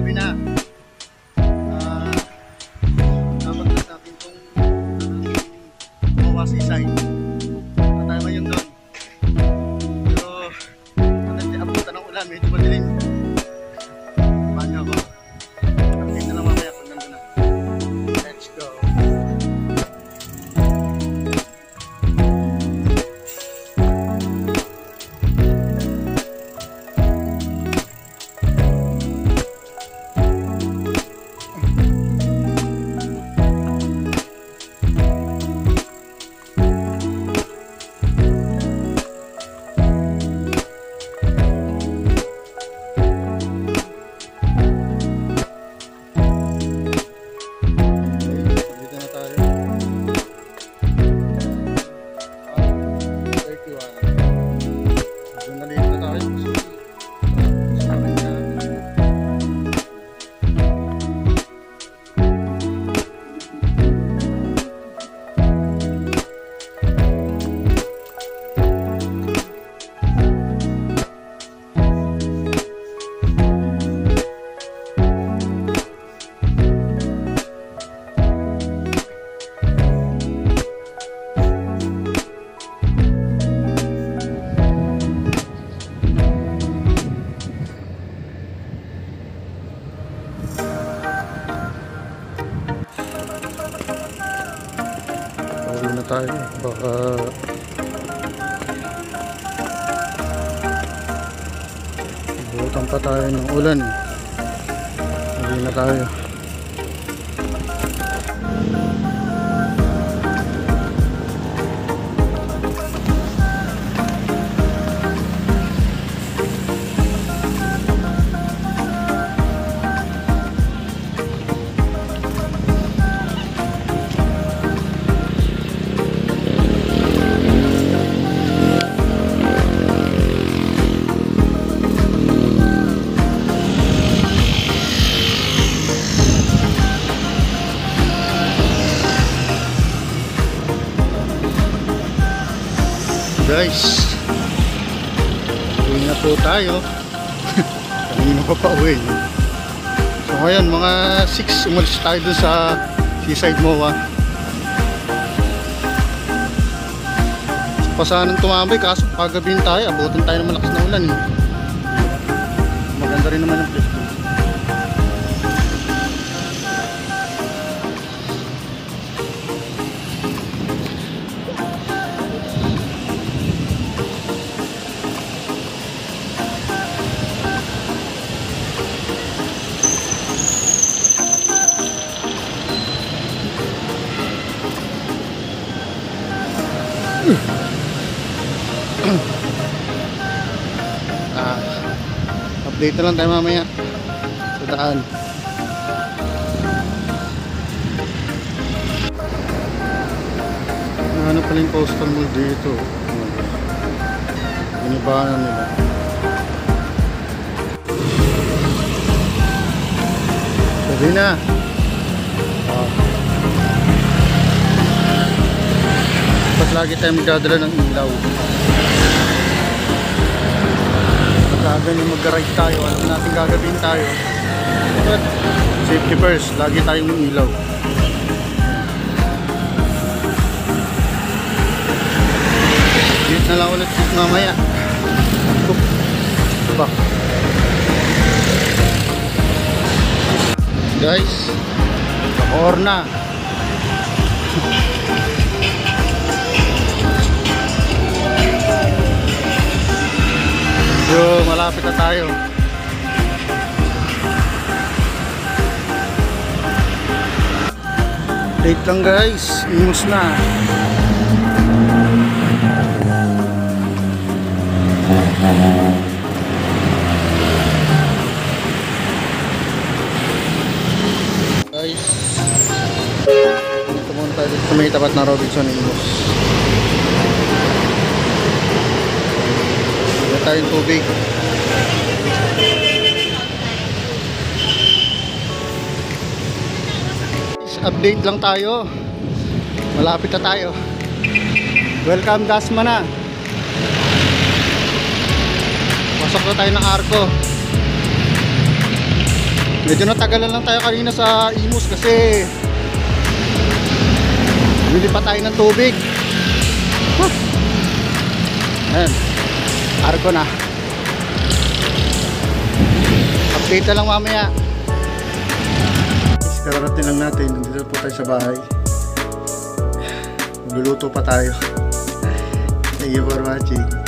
gabi na. Namatras natin itong Moa Seaside. At tayo ngayon doon. Pero abutan ng ulan, medyo madilim. Samahan niyo ako. Update na lang mamaya kung nandun na. Let's go. Na tayo, baka butan pa tayo ng ulan. Hindi na tayo. Guys, uwi na po tayo. Kanina pa uwi. So ngayon mga 6 umalis tayo dun sa Seaside Moa. Pasahan ng tumambay kaso pagabihin tayo, abutin tayo ng malakas na ulan eh. Maganda rin naman yung place. Update na lang tayo mamaya sa daan. Ano pala yung postal mall dito? Inibahan nila. Sabi na. Dapat lagi tayo magdadala ng ilaw. Ganyan mag-ride tayo, alam natin gagawin tayo, but safety first, lagi tayong may ilaw. Dito na lang ulit mamaya. Diba guys, or na so, malapit na tayo. Date lang guys, imus na. Guys, dito muna tayo sa may tapat na Robinson Imus. Tayong tubig. Update lang tayo. Malapit na tayo. Welcome Dasmana. Pasok na tayo ng Arco. Medyo natagalan lang tayo kanina sa Imus kasi bili pa tayo ng tubig. Huh. Ayan, arko na. Update na lang mamaya. Kararating lang natin, nandito po tayo sa bahay. Magluluto pa tayo. Thank you for watching.